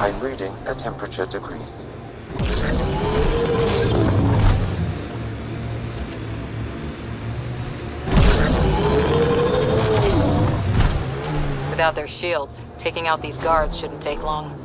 I'm reading a temperature decrease. Without their shields, taking out these guards shouldn't take long.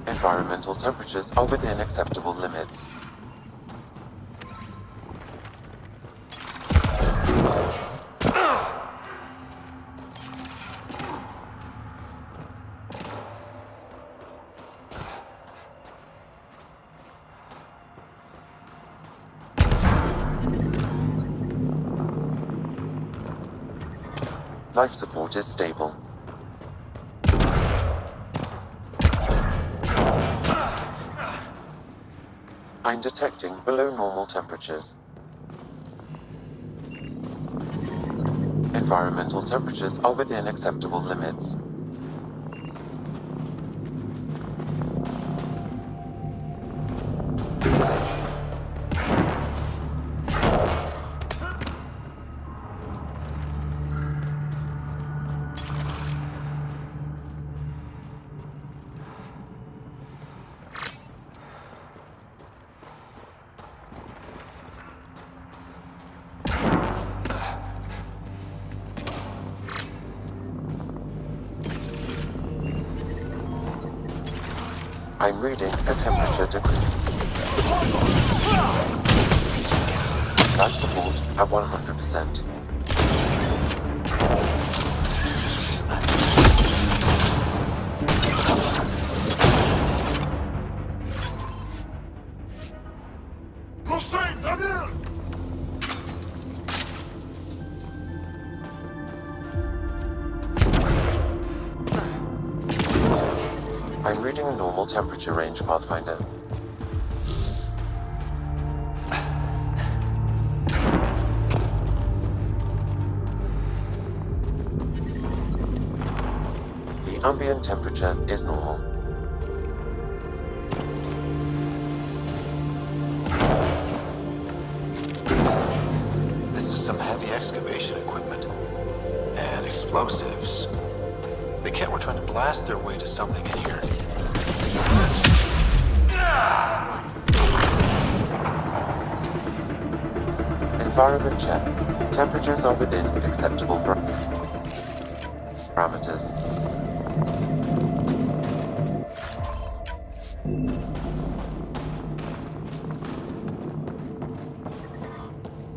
Environmental temperatures are within acceptable limits. Life support is stable. I'm detecting below normal temperatures. Environmental temperatures are within acceptable limits. I'm reading a temperature decrease. Life support at 100%. I'm reading a normal temperature range, Pathfinder. The ambient temperature is normal. This is some heavy excavation equipment. And explosives. The Kett were trying to blast their way to something in here. Environment check. Temperatures are within acceptable parameters.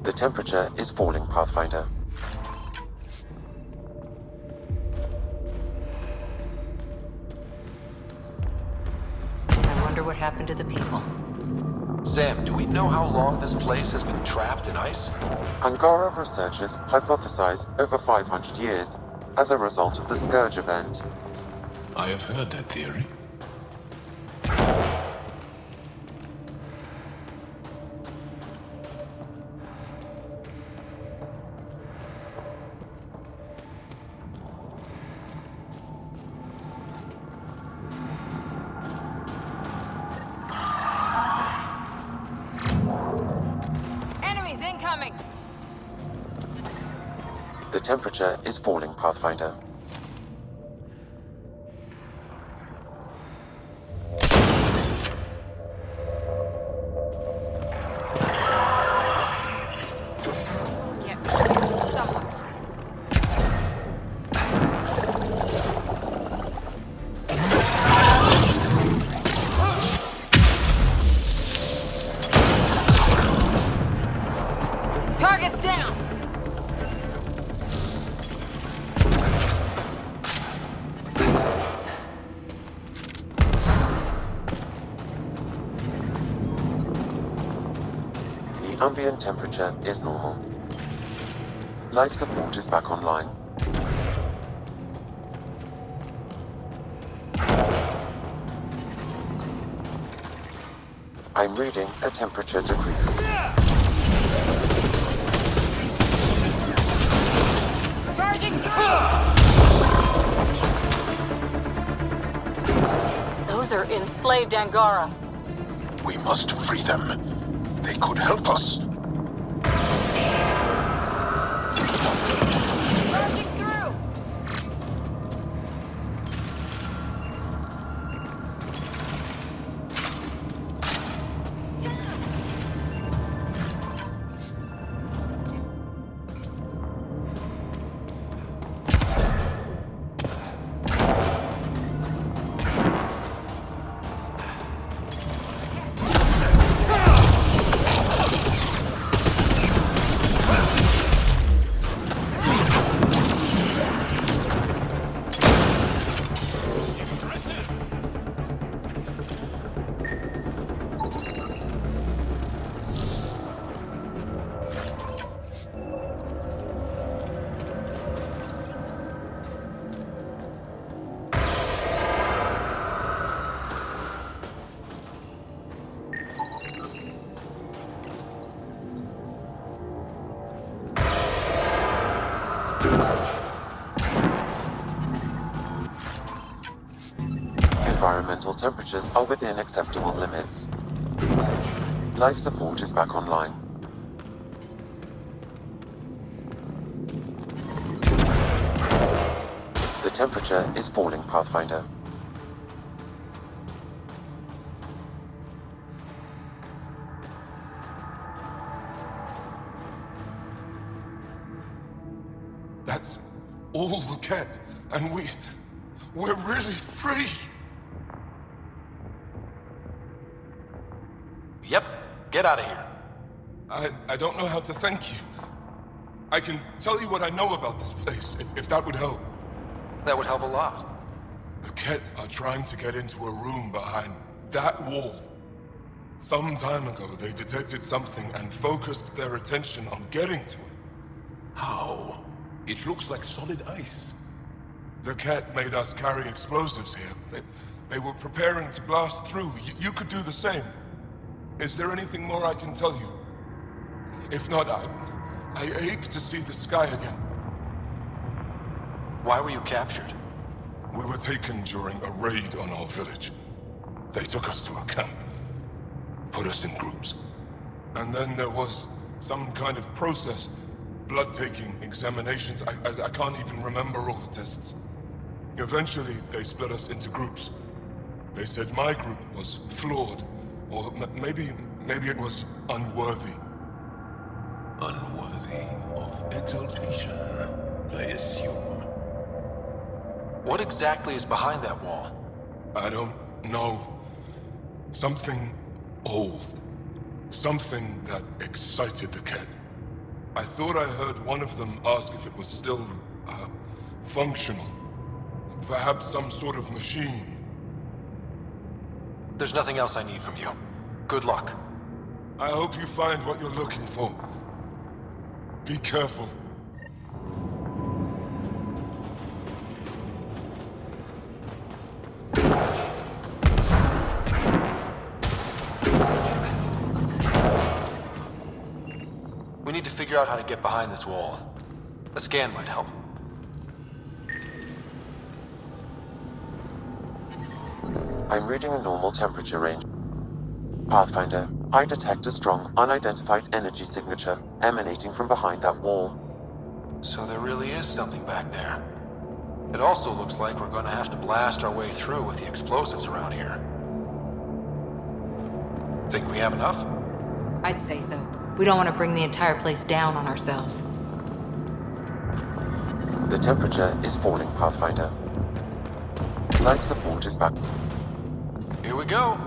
The temperature is falling, Pathfinder. I wonder what happened to the people. Sam, do we know how long this place has been trapped in ice? Angara researchers hypothesize over 500 years as a result of the Scourge event. I have heard that theory. Enemies incoming! The temperature is falling, Pathfinder. Target's down! Ambient temperature is normal. Life support is back online. I'm reading a temperature decrease. Charging through! Those are enslaved Angara. We must free them. They could help us. Charging through! Environmental temperatures are within acceptable limits. Life support is back online. The temperature is falling, Pathfinder. That's all the Ket, and we're really free. Yep, get out of here. I don't know how to thank you. I can tell you what I know about this place, if that would help. That would help a lot. The Ket are trying to get into a room behind that wall. Some time ago, they detected something and focused their attention on getting to it. How? It looks like solid ice. The Ket made us carry explosives here. They were preparing to blast through. You could do the same. Is there anything more I can tell you? If not, I ache to see the sky again. Why were you captured? We were taken during a raid on our village. They took us to a camp, put us in groups. And then there was some kind of process. Blood-taking, examinations, I can't even remember all the tests. Eventually, they split us into groups. They said my group was flawed, or maybe it was unworthy. Unworthy of exaltation, I assume. What exactly is behind that wall? I don't know. Something old. Something that excited the Ket. I thought I heard one of them ask if it was still, functional. Perhaps some sort of machine. There's nothing else I need from you. Good luck. I hope you find what you're looking for. Be careful. We need to figure out how to get behind this wall. A scan might help. I'm reading a normal temperature range. Pathfinder, I detect a strong, unidentified energy signature emanating from behind that wall. So there really is something back there. It also looks like we're going to have to blast our way through with the explosives around here. Think we have enough? I'd say so. We don't want to bring the entire place down on ourselves. The temperature is falling, Pathfinder. Life support is back. Here we go.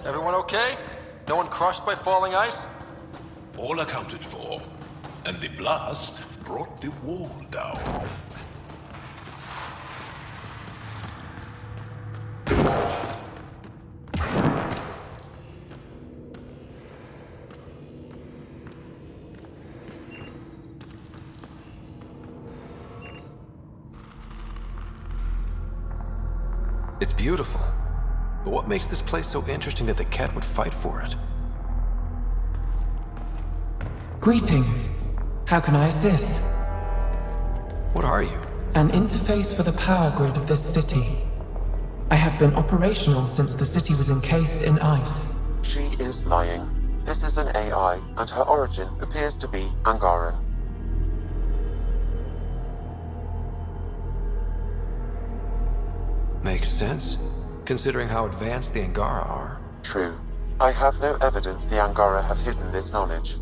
Everyone okay? No one crushed by falling ice? All accounted for. And the blast brought the wall down. It's beautiful. But what makes this place so interesting that the Ket would fight for it? Greetings. How can I assist? What are you? An interface for the power grid of this city. I have been operational since the city was encased in ice. She is lying. This is an AI, and her origin appears to be Angaran. Makes sense, considering how advanced the Angara are. True. I have no evidence the Angara have hidden this knowledge.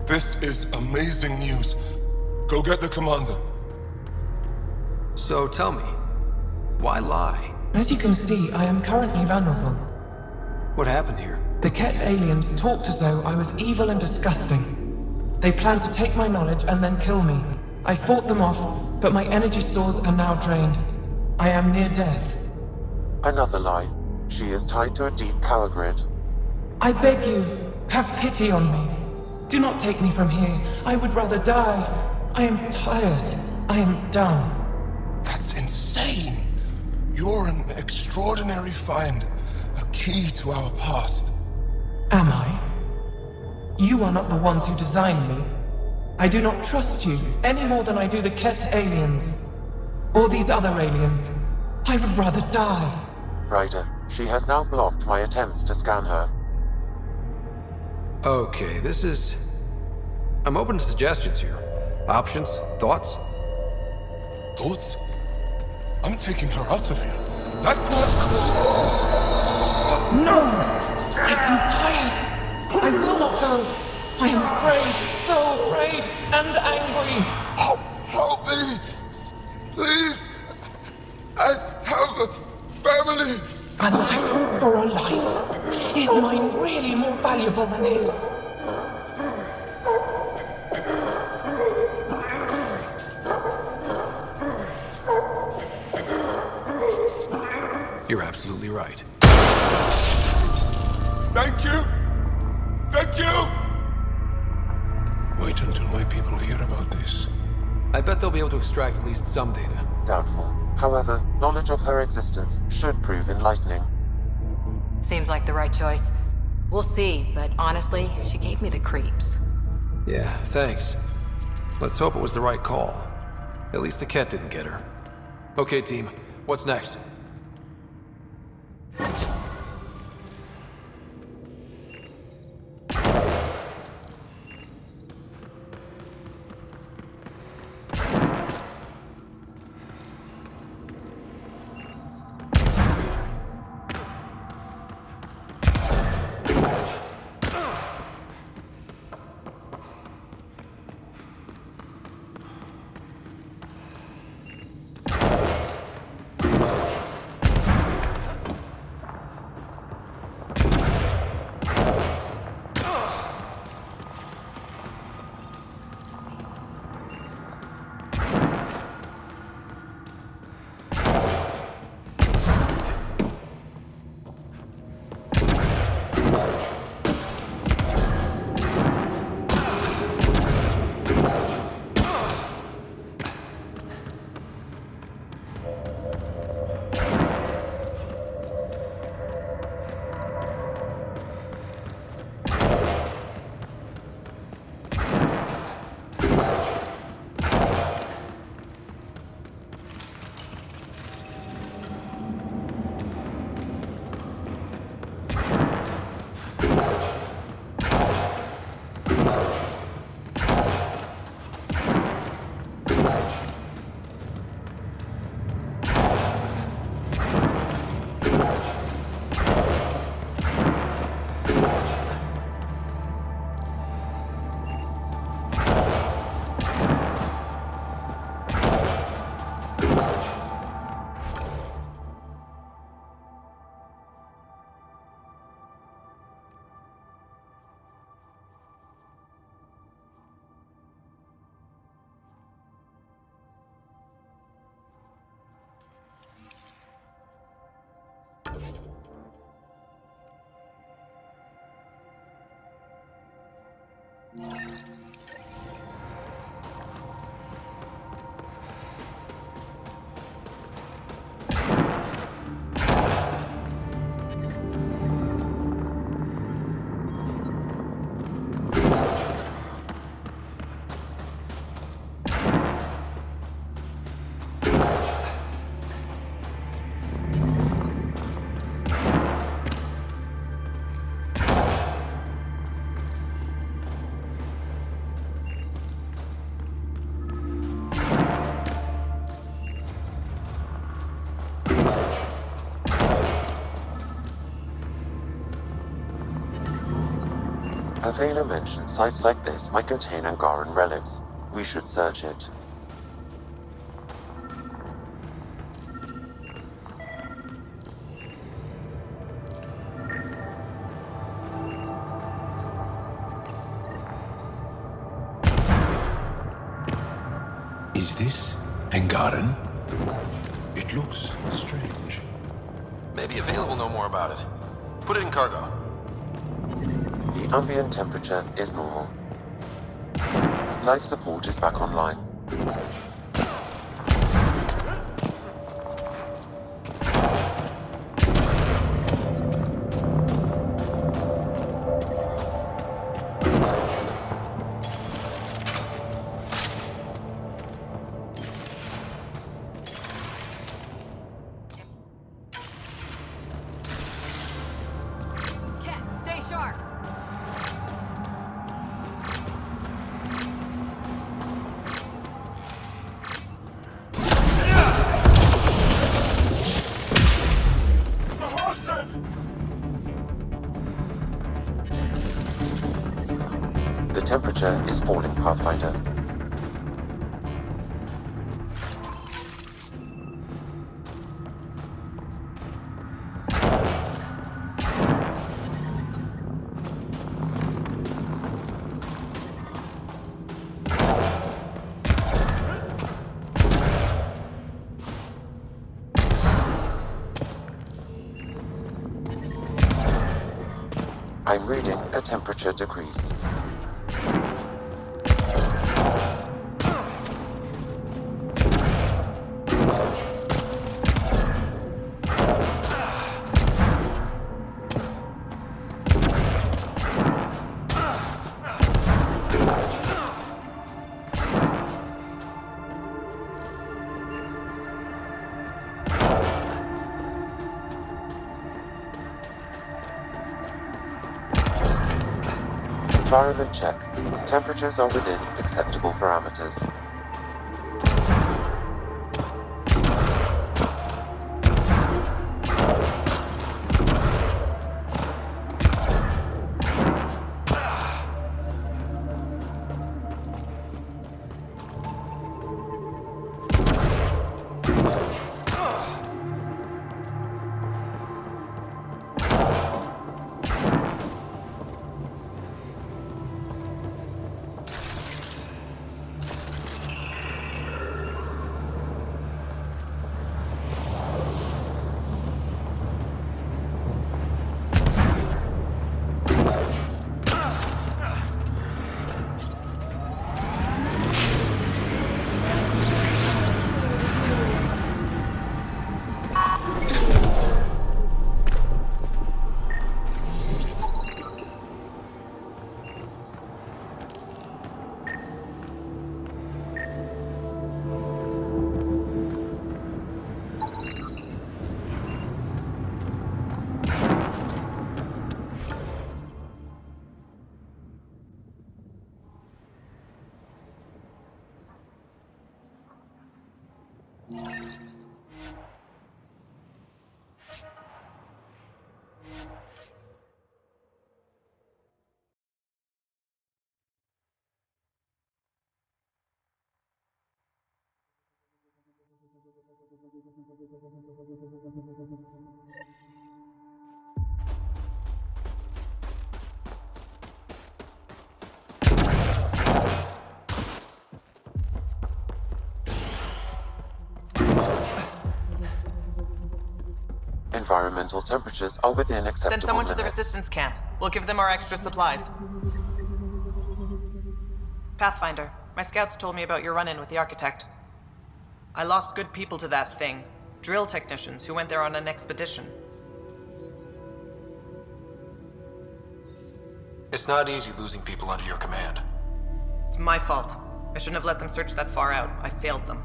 This is amazing news. Go get the commander. So tell me, why lie? As you can see, I am currently vulnerable. What happened here? The Ket aliens talked as though I was evil and disgusting. They planned to take my knowledge and then kill me. I fought them off, but my energy stores are now drained. I am near death. Another lie. She is tied to a deep power grid. I beg you, have pity on me. Do not take me from here. I would rather die. I am tired. I am done. That's insane. You're an extraordinary find. A key to our past. Am I? You are not the ones who designed me. I do not trust you any more than I do the Ket aliens. Or these other aliens. I would rather die. Ryder, she has now blocked my attempts to scan her. Okay, this is... I'm open to suggestions here. Options? Thoughts? Thoughts? I'm taking her out of here. That's not... No! I am tired. I will not go. I am afraid, so afraid and angry. Help me! Please! I have a family! A life for a life. Is mine really more valuable than his? You're absolutely right. Thank you! Thank you! Wait until my people hear about this. I bet they'll be able to extract at least some data. Doubtful. However, knowledge of her existence should prove enlightening. Seems like the right choice. We'll see, but honestly, she gave me the creeps. Yeah, thanks. Let's hope it was the right call. At least the Ket didn't get her. Okay, team. What's next? Avela mentioned sites like this might contain Angaran relics. We should search it. Is this Angaran? It looks strange. Maybe Avela will know more about it. Put it in cargo. The ambient temperature is normal. Life support is back online. Ket, stay sharp. The temperature is falling, Pathfinder. I'm reading a temperature decrease. Environment check. Temperatures are within acceptable parameters. Environmental temperatures are within acceptable Send someone to the limits. resistance camp. We'll give them our extra supplies. Pathfinder, my scouts told me about your run-in with the architect. I lost good people to that thing. Drill technicians who went there on an expedition. It's not easy losing people under your command. It's my fault. I shouldn't have let them search that far out. I failed them.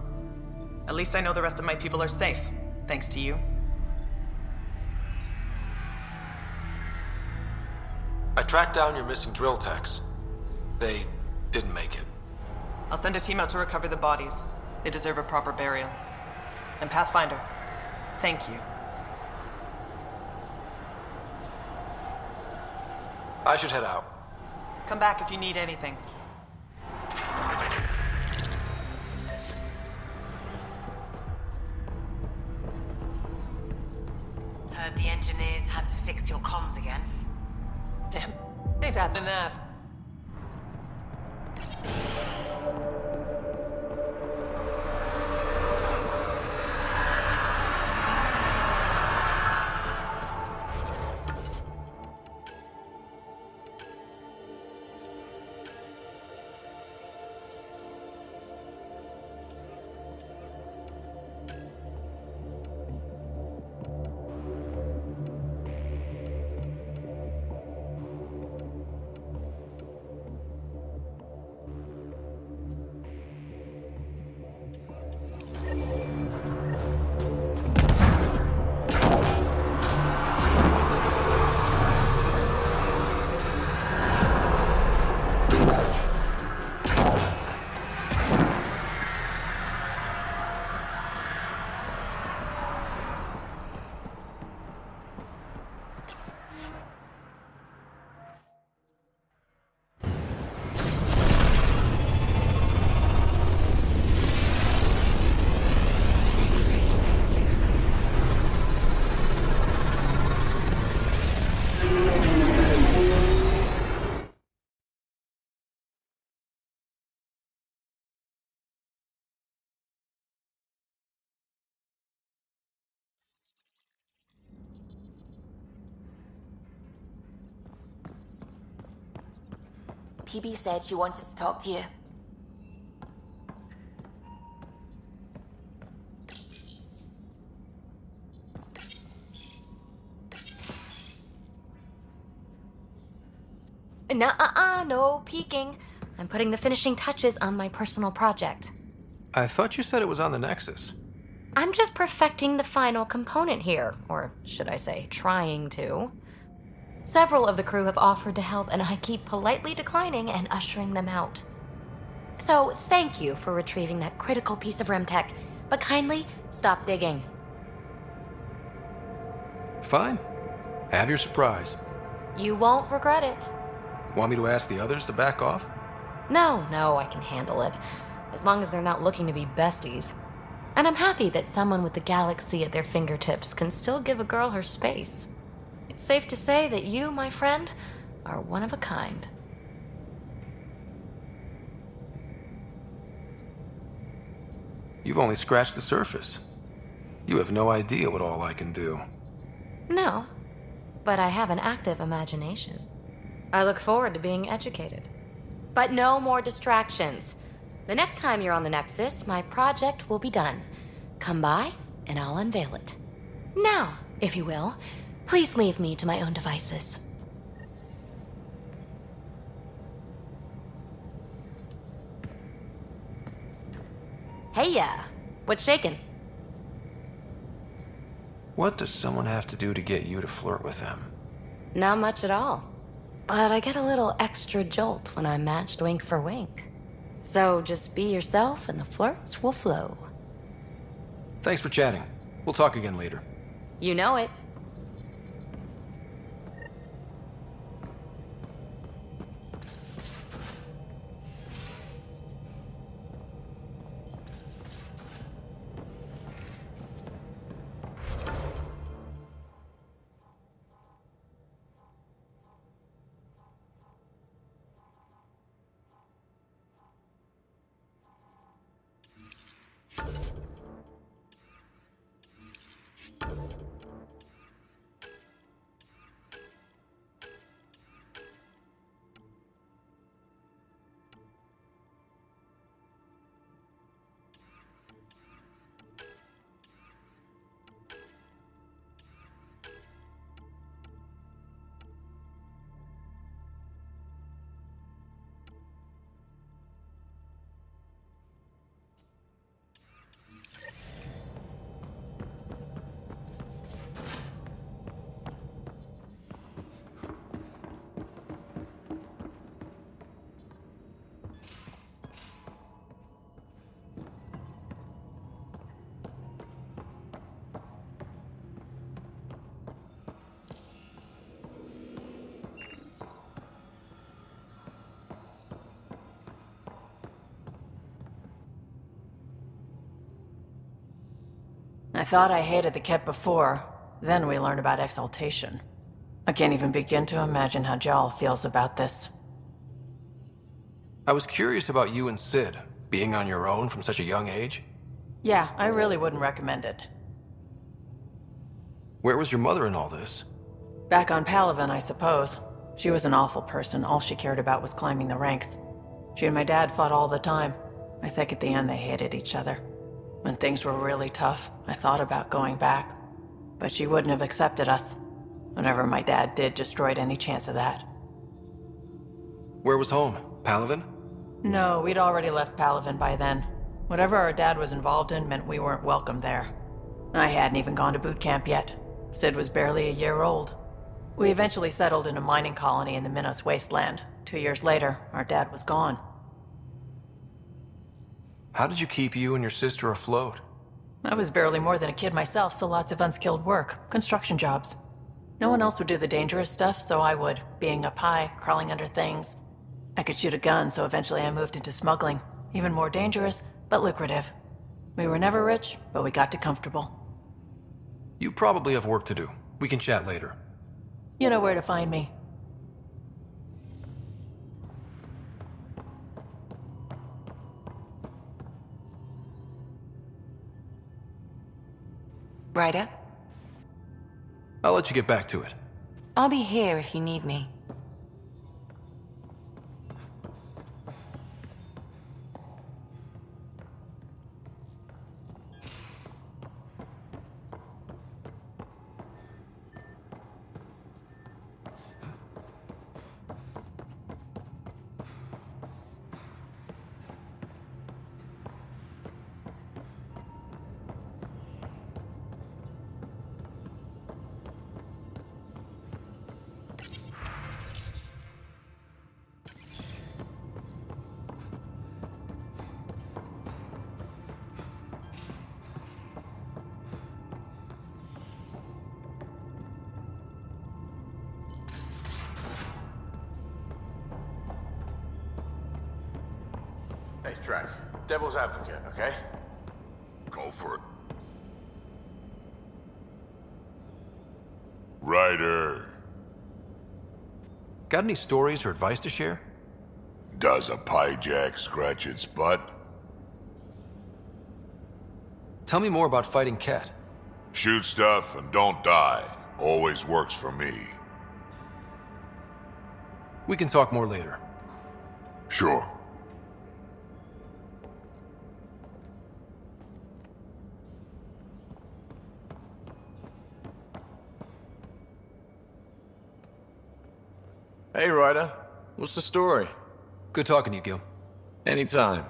At least I know the rest of my people are safe, thanks to you. I tracked down your missing drill techs. They didn't make it. I'll send a team out to recover the bodies. They deserve a proper burial. And Pathfinder, thank you. I should head out. Come back if you need anything. Heard the engineers had to fix your comms again. Damn, they've had than that. PB said she wanted to talk to you. No peeking. I'm putting the finishing touches on my personal project. I thought you said it was on the Nexus. I'm just perfecting the final component here, or should I say, trying to. Several of the crew have offered to help, and I keep politely declining and ushering them out. So, thank you for retrieving that critical piece of Remtech, but kindly stop digging. Fine. Have your surprise. You won't regret it. Want me to ask the others to back off? No, I can handle it. As long as they're not looking to be besties. And I'm happy that someone with the galaxy at their fingertips can still give a girl her space. It's safe to say that you, my friend, are one of a kind. You've only scratched the surface. You have no idea what all I can do. No, but I have an active imagination. I look forward to being educated. But no more distractions. The next time you're on the Nexus, my project will be done. Come by, and I'll unveil it. Now, if you will, please leave me to my own devices. Hey-ya! What's shaking? What does someone have to do to get you to flirt with them? Not much at all. But I get a little extra jolt when I'm matched wink for wink. So just be yourself and the flirts will flow. Thanks for chatting. We'll talk again later. You know it. I thought I hated the Ket before. Then we learned about exaltation. I can't even begin to imagine how Jal feels about this. I was curious about you and Sid, being on your own from such a young age. Yeah, I really wouldn't recommend it. Where was your mother in all this? Back on Palaven, I suppose. She was an awful person. All she cared about was climbing the ranks. She and my dad fought all the time. I think at the end they hated each other. When things were really tough, I thought about going back. But she wouldn't have accepted us. Whatever my dad did destroyed any chance of that. Where was home? Palaven? No, we'd already left Palaven by then. Whatever our dad was involved in meant we weren't welcome there. I hadn't even gone to boot camp yet. Sid was barely a year old. We eventually settled in a mining colony in the Minos wasteland. 2 years later, our dad was gone. How did you keep you and your sister afloat? I was barely more than a kid myself, so lots of unskilled work. Construction jobs. No one else would do the dangerous stuff, so I would. Being up high, crawling under things. I could shoot a gun, so eventually I moved into smuggling. Even more dangerous, but lucrative. We were never rich, but we got to comfortable. You probably have work to do. We can chat later. You know where to find me. Ryder? I'll let you get back to it. I'll be here if you need me. Hey, Drac. Devil's advocate, okay? Go for it. Ryder. Got any stories or advice to share? Does a pyjak scratch its butt? Tell me more about fighting Ket. Shoot stuff and don't die. Always works for me. We can talk more later. Sure. Hey, Ryder. What's the story? Good talking to you, Gil. Anytime.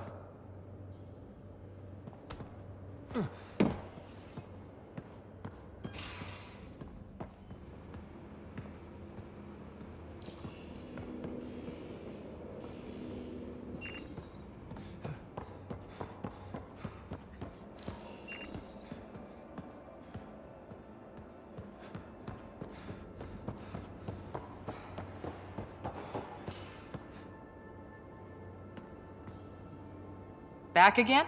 Back again?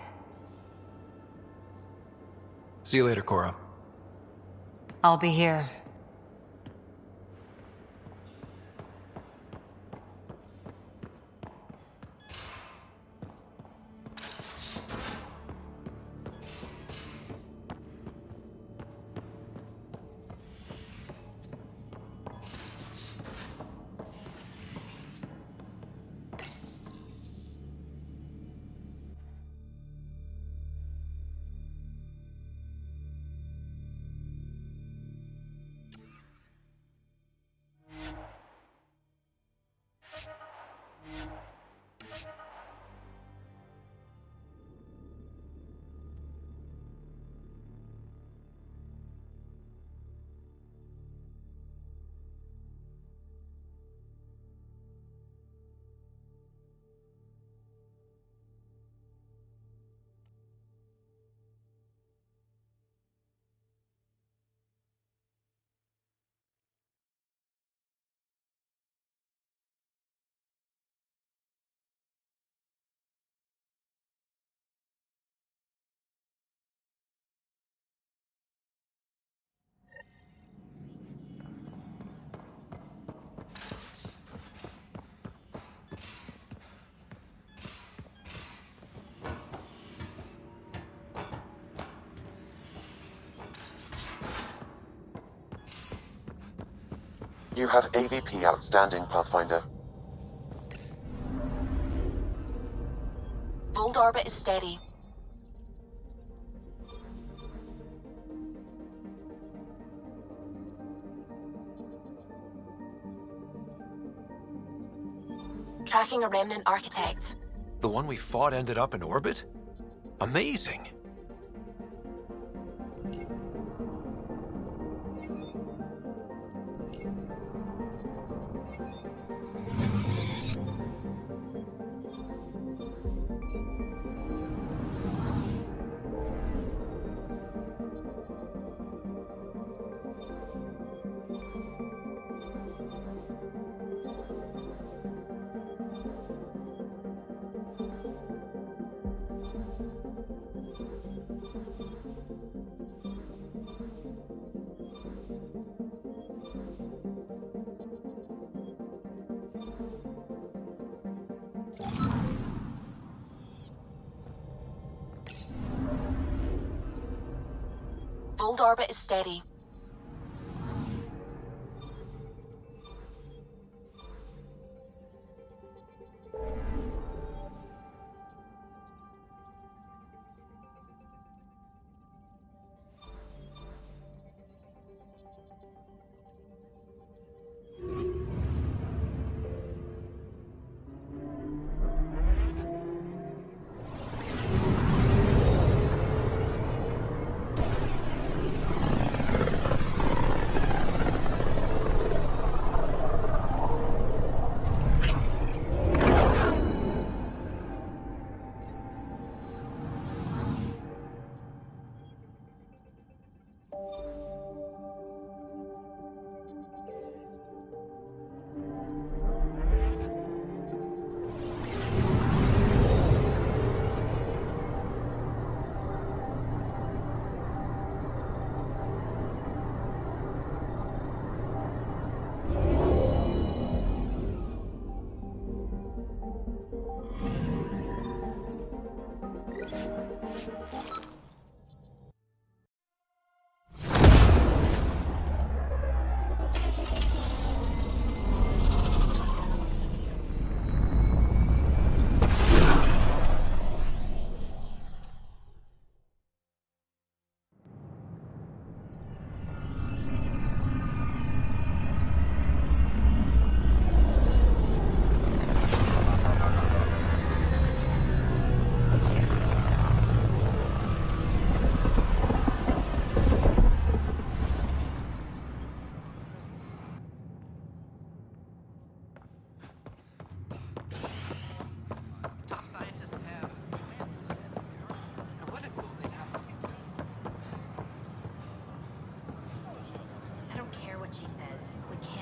See you later, Cora. I'll be here. You have AVP outstanding, Pathfinder. Vold orbit is steady. Tracking a remnant architect. The one we fought ended up in orbit? Amazing. Vold orbit is steady.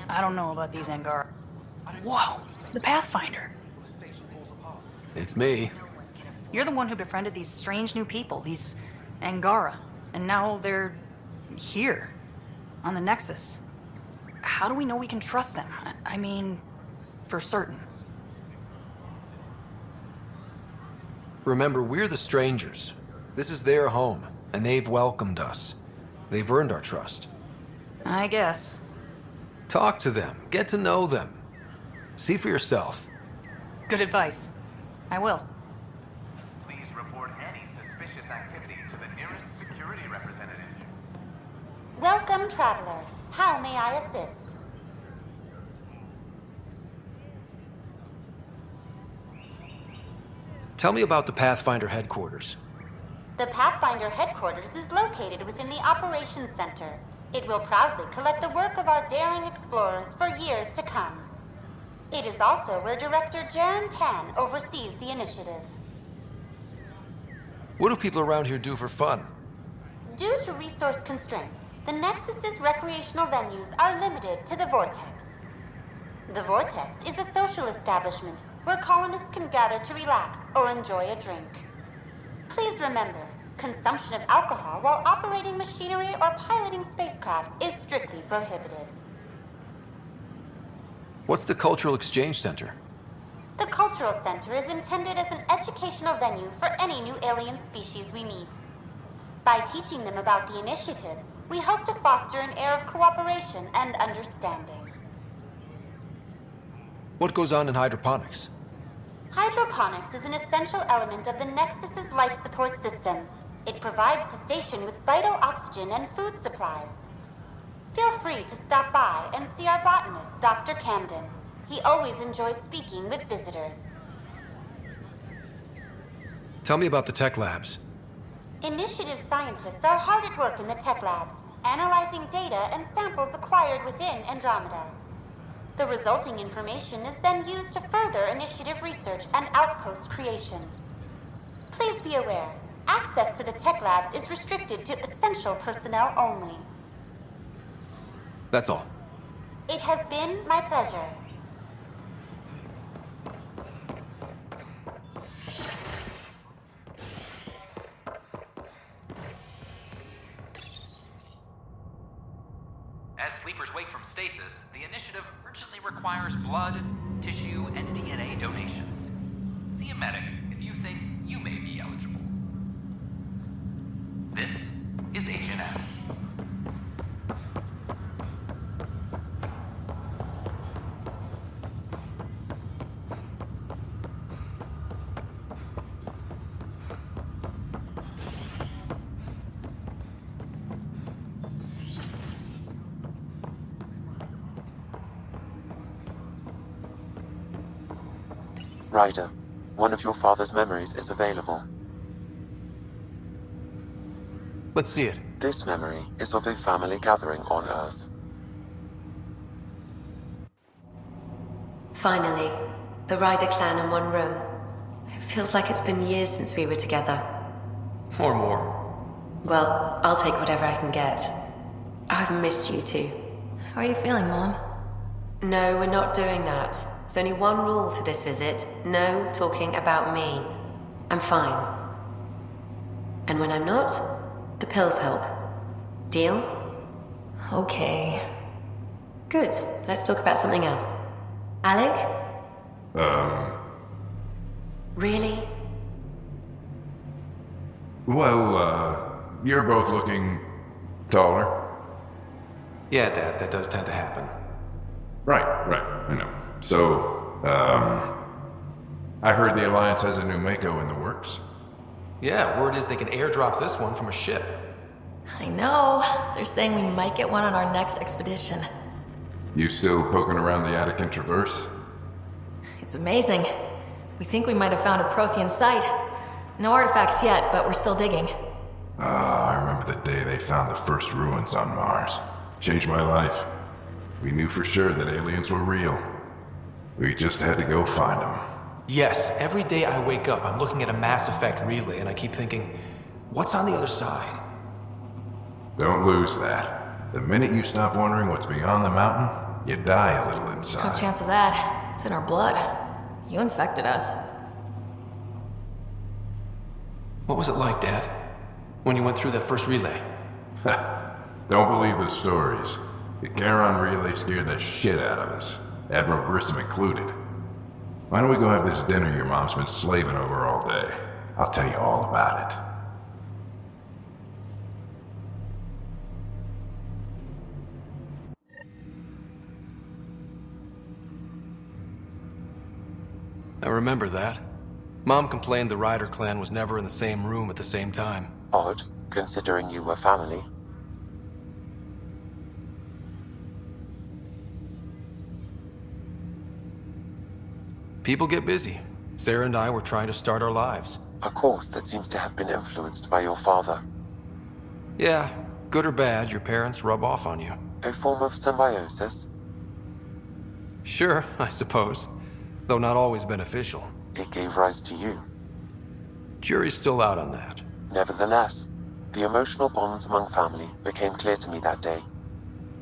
I don't know about these Angara. Whoa, it's the Pathfinder. It's me. You're the one who befriended these strange new people, these Angara. And now they're here, on the Nexus. How do we know we can trust them? I mean, for certain. Remember, we're the strangers. This is their home, and they've welcomed us. They've earned our trust. I guess. Talk to them. Get to know them. See for yourself. Good advice. I will. Please report any suspicious activity to the nearest security representative. Welcome, traveler. How may I assist? Tell me about the Pathfinder headquarters. The Pathfinder headquarters is located within the Operations Center. It will proudly collect the work of our daring explorers for years to come. It is also where Director Jaren Tan oversees the initiative. What do people around here do for fun? Due to resource constraints, the Nexus's recreational venues are limited to the Vortex. The Vortex is a social establishment where colonists can gather to relax or enjoy a drink. Please remember, consumption of alcohol while operating machinery or piloting spacecraft is strictly prohibited. What's the Cultural Exchange Center? The Cultural Center is intended as an educational venue for any new alien species we meet. By teaching them about the initiative, we hope to foster an air of cooperation and understanding. What goes on in hydroponics? Hydroponics is an essential element of the Nexus's life support system. It provides the station with vital oxygen and food supplies. Feel free to stop by and see our botanist, Dr. Camden. He always enjoys speaking with visitors. Tell me about the tech labs. Initiative scientists are hard at work in the tech labs, analyzing data and samples acquired within Andromeda. The resulting information is then used to further initiative research and outpost creation. Please be aware, access to the tech labs is restricted to essential personnel only. That's all. It has been my pleasure. As sleepers wake from stasis, the initiative urgently requires blood, tissue, and DNA donations. See a medic if you think you may be eligible. This is Agent F. Ryder, one of your father's memories is available. Let's see it. This memory is of a family gathering on Earth. Finally, the Ryder clan in one room. It feels like it's been years since we were together. Or more. Well, I'll take whatever I can get. I've missed you too. How are you feeling, Mom? No, we're not doing that. There's only one rule for this visit. No talking about me. I'm fine. And when I'm not, the pills help. Deal? Okay. Good. Let's talk about something else. Alec? Really? Well, you're both looking taller. Yeah, Dad, that does tend to happen. Right, I know. So, I heard the Alliance has a new Mako in the works. Yeah, word is they can airdrop this one from a ship. I know. They're saying we might get one on our next expedition. You still poking around the Attican Traverse? It's amazing. We think we might have found a Prothean site. No artifacts yet, but we're still digging. I remember the day they found the first ruins on Mars. Changed my life. We knew for sure that aliens were real. We just had to go find them. Yes, every day I wake up, I'm looking at a Mass Effect relay and I keep thinking, what's on the other side? Don't lose that. The minute you stop wondering what's beyond the mountain, you die a little inside. No chance of that. It's in our blood. You infected us. What was it like, Dad? When you went through that first relay? Don't believe the stories. The Charon relay scared the shit out of us. Admiral Grissom included. Why don't we go have this dinner your mom's been slaving over all day? I'll tell you all about it. I remember that. Mom complained the Ryder clan was never in the same room at the same time. Odd, considering you were family. People get busy. Sarah and I were trying to start our lives. A course that seems to have been influenced by your father. Yeah, good or bad, your parents rub off on you. A form of symbiosis? Sure, I suppose. Though not always beneficial. It gave rise to you. Jury's still out on that. Nevertheless, the emotional bonds among family became clear to me that day.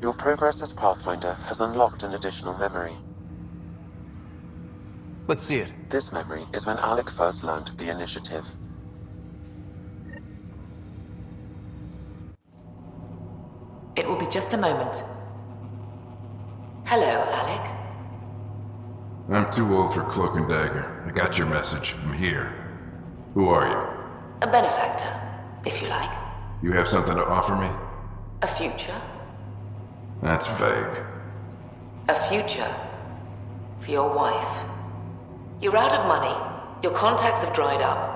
Your progress as Pathfinder has unlocked an additional memory. Let's see it. This memory is when Alec first learned the initiative. It will be just a moment. Hello, Alec. I'm too old for Cloak and Dagger. I got your message. I'm here. Who are you? A benefactor, if you like. You have something to offer me? A future? That's vague. A future? for your wife. You're out of money. Your contacts have dried up.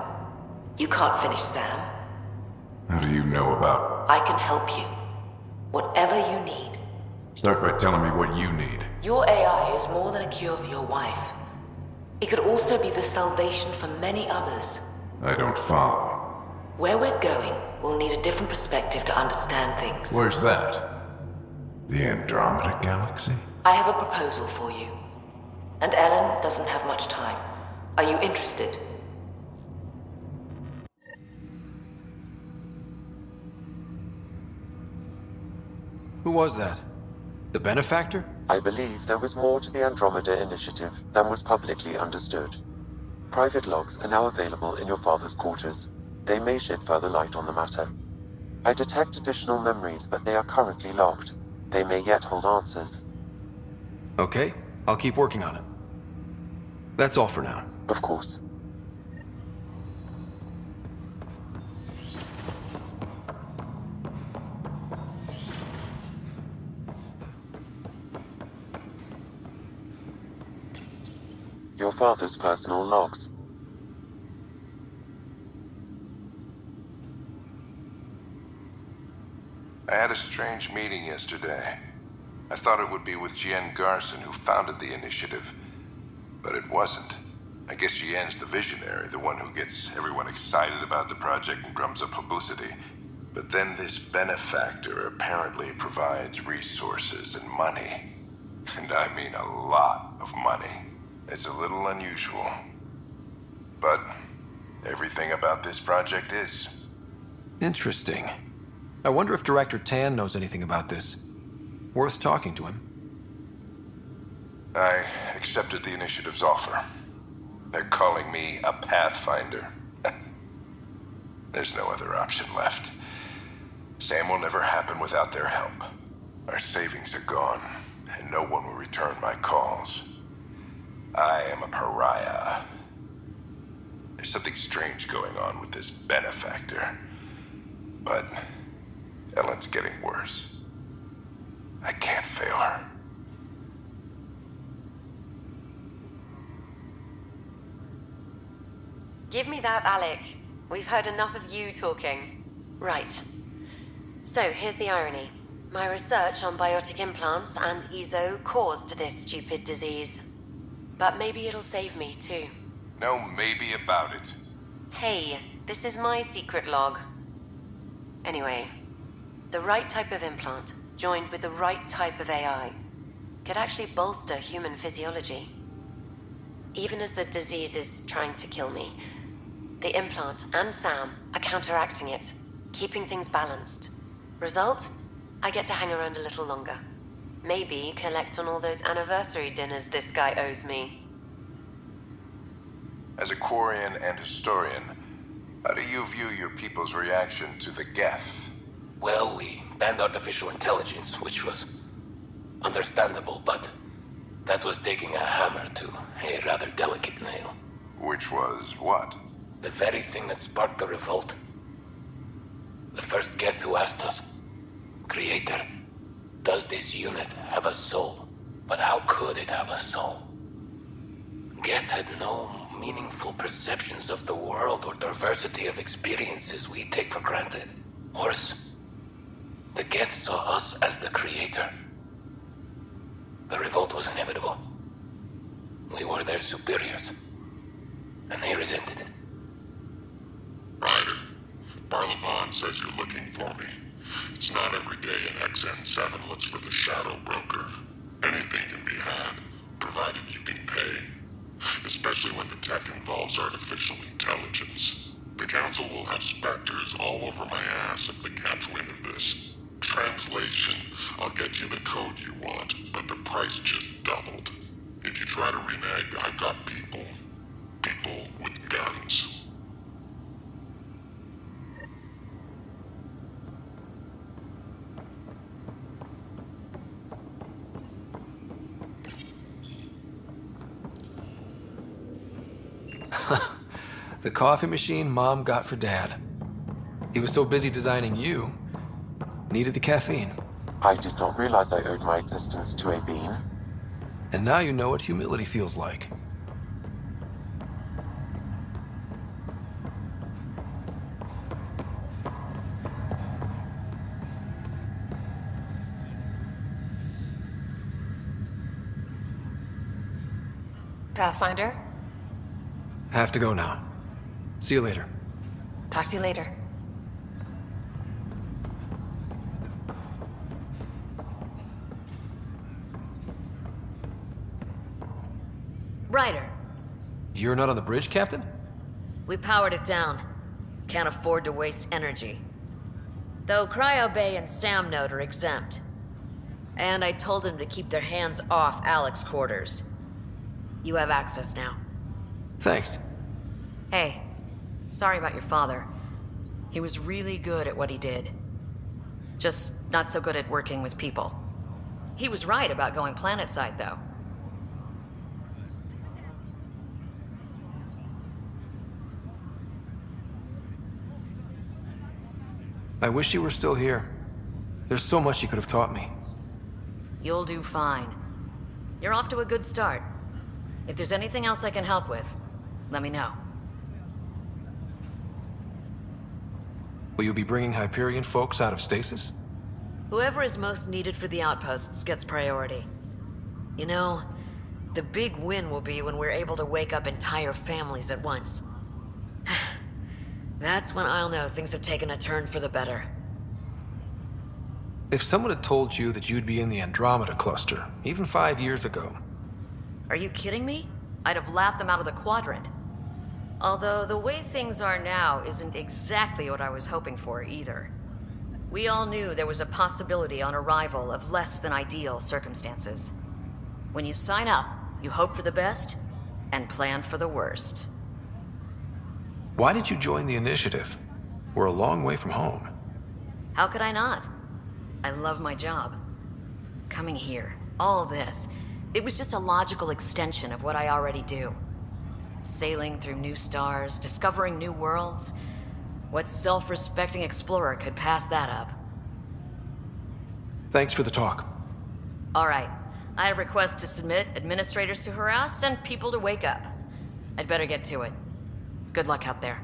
You can't finish Sam. How do you know about... I can help you. Whatever you need. Start by telling me what you need. Your AI is more than a cure for your wife. It could also be the salvation for many others. I don't follow. Where we're going, we'll need a different perspective to understand things. Where's that? The Andromeda Galaxy? I have a proposal for you. And Ellen doesn't have much time. Are you interested? Who was that? The benefactor? I believe there was more to the Andromeda Initiative than was publicly understood. Private logs are now available in your father's quarters. They may shed further light on the matter. I detect additional memories, but they are currently locked. They may yet hold answers. Okay, I'll keep working on it. That's all for now. Of course. Your father's personal logs. I had a strange meeting yesterday. I thought it would be with Jien Garson, who founded the initiative, but it wasn't. I guess Jien's the visionary, the one who gets everyone excited about the project and drums up publicity. But then this benefactor apparently provides resources and money. And I mean a lot of money. It's a little unusual. But everything about this project is. Interesting. I wonder if Director Tan knows anything about this. Worth talking to him. I accepted the initiative's offer. They're calling me a Pathfinder. There's no other option left. Sam will never happen without their help. Our savings are gone, and no one will return my calls. I am a pariah. There's something strange going on with this benefactor. But Ellen's getting worse. I can't fail her. Give me that, Alec. We've heard enough of you talking. Right. So, here's the irony. My research on biotic implants and EZO caused this stupid disease. But maybe it'll save me, too. No maybe about it. Hey, this is my secret log. Anyway, the right type of implant, joined with the right type of AI, could actually bolster human physiology. Even as the disease is trying to kill me, the implant and Sam are counteracting it, keeping things balanced. Result? I get to hang around a little longer. Maybe collect on all those anniversary dinners this guy owes me. As a Quarian and historian, how do you view your people's reaction to the Geth? Well, we banned artificial intelligence, which was understandable, but that was taking a hammer to a rather delicate nail. Which was what? The very thing that sparked the revolt. The first Geth who asked us, Creator, does this unit have a soul? But how could it have a soul? Geth had no meaningful perceptions of the world or diversity of experiences we take for granted. Worse, the Geth saw us as the Creator. The revolt was inevitable. We were their superiors, and they resented it. Ryder, Barlavon says you're looking for me. It's not every day an XN7 looks for the Shadow Broker. Anything can be had, provided you can pay. Especially when the tech involves artificial intelligence. The Council will have specters all over my ass if they catch wind of this. Translation, I'll get you the code you want, but the price just doubled. If you try to renege, I've got people. People with guns. The coffee machine Mom got for Dad. He was so busy designing you, needed the caffeine. I did not realize I owed my existence to a bean. And now you know what humility feels like. Pathfinder? Have to go now. See you later. Talk to you later. Ryder, You're not on the bridge, Captain? we powered it down. Can't afford to waste energy. Though Cryo Bay and Sam Node are exempt. And I told them to keep their hands off Alec's quarters. You have access now. Thanks. Hey, sorry about your father. He was really good at what he did. Just not so good at working with people. He was right about going planetside, though. I wish you were still here. There's so much you could have taught me. You'll do fine. You're off to a good start. If there's anything else I can help with, let me know. Will you be bringing Hyperion folks out of stasis? Whoever is most needed for the outposts gets priority. You know, the big win will be when we're able to wake up entire families at once. That's when I'll know things have taken a turn for the better. If someone had told you that you'd be in the Andromeda cluster, even 5 years ago... Are you kidding me? I'd have laughed them out of the quadrant. Although the way things are now isn't exactly what I was hoping for either. We all knew there was a possibility on arrival of less than ideal circumstances. When you sign up, you hope for the best and plan for the worst. Why did you join the Initiative? We're a long way from home. How could I not? I love my job. Coming here, all this, it was just a logical extension of what I already do. Sailing through new stars, discovering new worlds. What self-respecting explorer could pass that up? Thanks for the talk. All right. I have requests to submit, administrators to harass, and people to wake up. I'd better get to it. Good luck out there.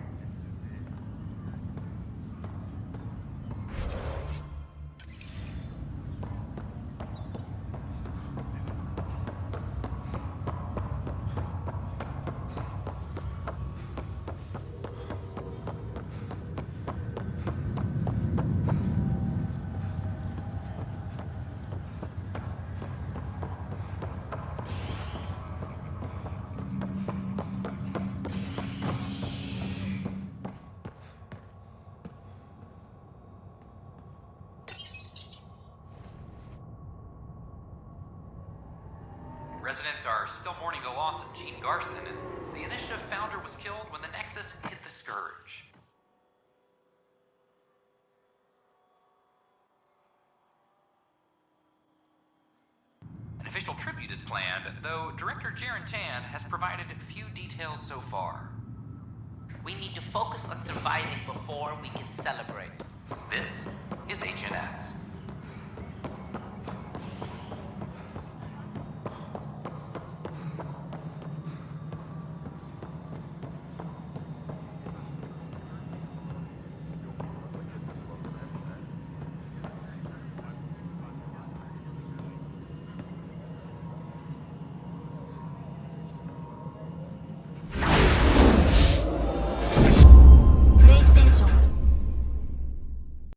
Residents are still mourning the loss of Gene Garson. The Initiative founder was killed when the Nexus hit the Scourge. An official tribute is planned, though Director Jaren Tan has provided few details so far. We need to focus on surviving before we can celebrate. This is HNS.